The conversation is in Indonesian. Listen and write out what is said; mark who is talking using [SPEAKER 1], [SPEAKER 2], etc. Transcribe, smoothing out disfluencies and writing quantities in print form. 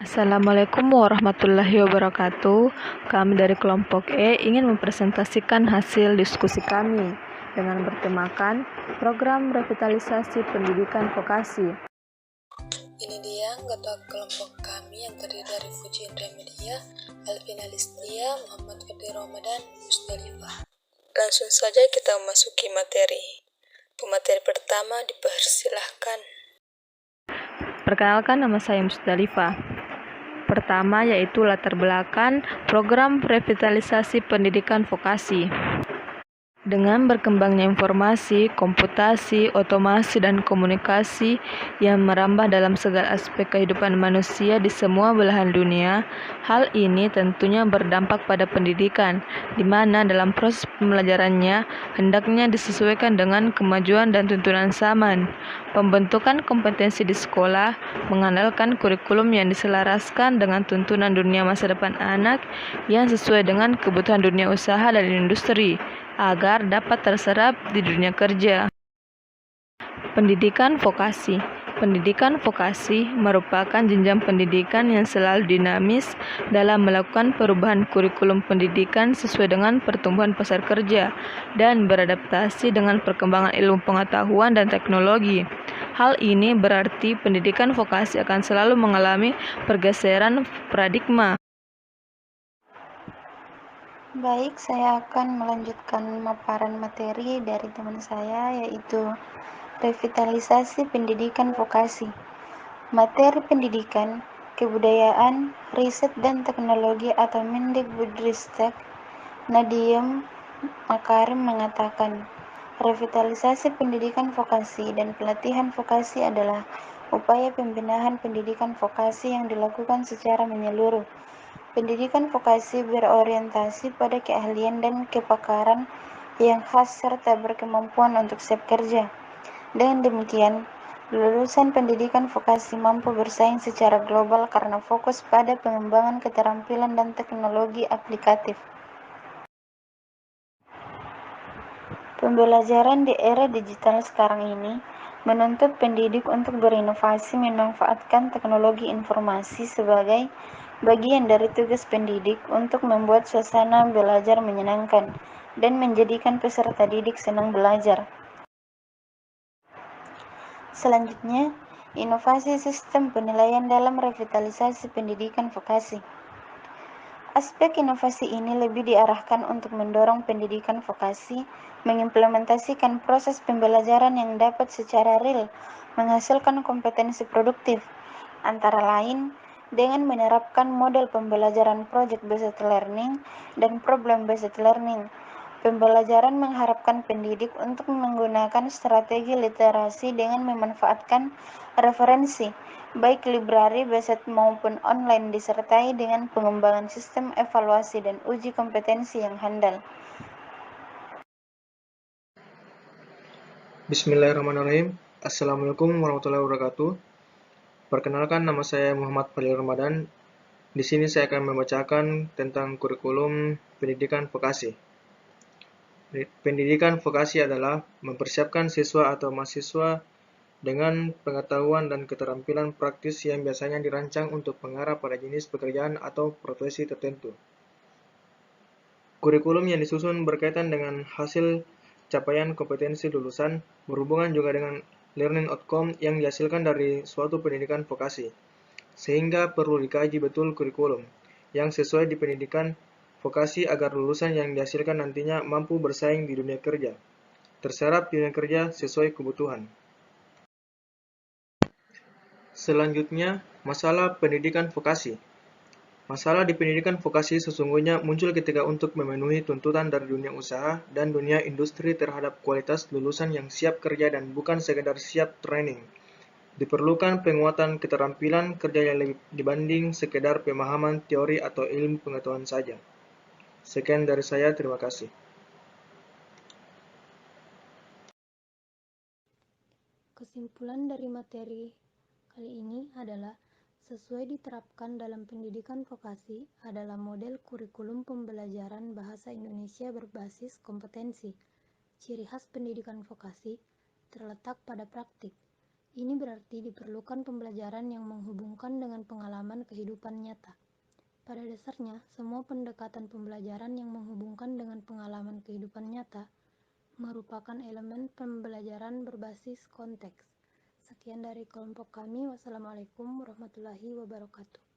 [SPEAKER 1] Assalamualaikum warahmatullahi wabarakatuh. Kami dari kelompok E ingin mempresentasikan hasil diskusi kami dengan bertemakan program revitalisasi pendidikan vokasi.
[SPEAKER 2] Ini dia anggota kelompok kami yang terdiri dari Fuji Indra Media, Alvina Listia, Muhammad Firdi Ramadan, Musdalifah. Langsung saja kita memasuki materi. Pemateri pertama dipersilahkan.
[SPEAKER 1] Perkenalkan, nama saya Musdalifah. Pertama yaitu latar belakang program revitalisasi pendidikan vokasi. Dengan berkembangnya informasi, komputasi, otomasi, dan komunikasi yang merambah dalam segala aspek kehidupan manusia di semua belahan dunia, hal ini tentunya berdampak pada pendidikan, di mana dalam proses pembelajarannya hendaknya disesuaikan dengan kemajuan dan tuntunan zaman. Pembentukan kompetensi di sekolah mengandalkan kurikulum yang diselaraskan dengan tuntunan dunia masa depan anak yang sesuai dengan kebutuhan dunia usaha dan industri, agar dapat terserap di dunia kerja. Pendidikan vokasi. Pendidikan vokasi merupakan jenjang pendidikan yang selalu dinamis dalam melakukan perubahan kurikulum pendidikan sesuai dengan pertumbuhan pasar kerja dan beradaptasi dengan perkembangan ilmu pengetahuan dan teknologi. Hal ini berarti pendidikan vokasi akan selalu mengalami pergeseran paradigma.
[SPEAKER 3] Baik, saya akan melanjutkan pemaparan materi dari teman saya, yaitu revitalisasi pendidikan vokasi. Materi pendidikan, kebudayaan, riset dan teknologi atau Mendikbudristek, Nadiem Makarim mengatakan, revitalisasi pendidikan vokasi dan pelatihan vokasi adalah upaya pembenahan pendidikan vokasi yang dilakukan secara menyeluruh. Pendidikan vokasi berorientasi pada keahlian dan kepakaran yang khas serta berkemampuan untuk siap kerja. Dengan demikian, lulusan pendidikan vokasi mampu bersaing secara global karena fokus pada pengembangan keterampilan dan teknologi aplikatif. Pembelajaran di era digital sekarang ini menuntut pendidik untuk berinovasi memanfaatkan teknologi informasi sebagai bagian dari tugas pendidik untuk membuat suasana belajar menyenangkan dan menjadikan peserta didik senang belajar. Selanjutnya, inovasi sistem penilaian dalam revitalisasi pendidikan vokasi. Aspek inovasi ini lebih diarahkan untuk mendorong pendidikan vokasi mengimplementasikan proses pembelajaran yang dapat secara real menghasilkan kompetensi produktif, antara lain dengan menerapkan model pembelajaran project-based learning dan problem-based learning. Pembelajaran mengharapkan pendidik untuk menggunakan strategi literasi dengan memanfaatkan referensi, baik library based maupun online, disertai dengan pengembangan sistem evaluasi dan uji kompetensi yang handal.
[SPEAKER 4] Bismillahirrahmanirrahim. Assalamualaikum warahmatullahi wabarakatuh. Perkenalkan, nama saya Muhammad Firdi Ramadan. Di sini saya akan membacakan tentang kurikulum pendidikan vokasi. Pendidikan vokasi adalah mempersiapkan siswa atau mahasiswa dengan pengetahuan dan keterampilan praktis yang biasanya dirancang untuk mengarah pada jenis pekerjaan atau profesi tertentu. Kurikulum yang disusun berkaitan dengan hasil capaian kompetensi lulusan, berhubungan juga dengan learning outcome yang dihasilkan dari suatu pendidikan vokasi, sehingga perlu dikaji betul kurikulum yang sesuai di pendidikan vokasi agar lulusan yang dihasilkan nantinya mampu bersaing di dunia kerja, terserap di dunia kerja sesuai kebutuhan. Selanjutnya, masalah pendidikan vokasi. Masalah di pendidikan vokasi sesungguhnya muncul ketika untuk memenuhi tuntutan dari dunia usaha dan dunia industri terhadap kualitas lulusan yang siap kerja dan bukan sekedar siap training. Diperlukan penguatan keterampilan kerja yang lebih dibanding sekedar pemahaman teori atau ilmu pengetahuan saja. Sekian dari saya, terima kasih.
[SPEAKER 5] Kesimpulan dari materi kali ini adalah sesuai diterapkan dalam pendidikan vokasi adalah model kurikulum pembelajaran bahasa Indonesia berbasis kompetensi. Ciri khas pendidikan vokasi terletak pada praktik, Ini berarti diperlukan pembelajaran yang menghubungkan dengan pengalaman kehidupan nyata. Pada dasarnya, semua pendekatan pembelajaran yang menghubungkan dengan pengalaman kehidupan nyata merupakan elemen pembelajaran berbasis konteks. Sekian dari kelompok kami. Wassalamualaikum warahmatullahi wabarakatuh.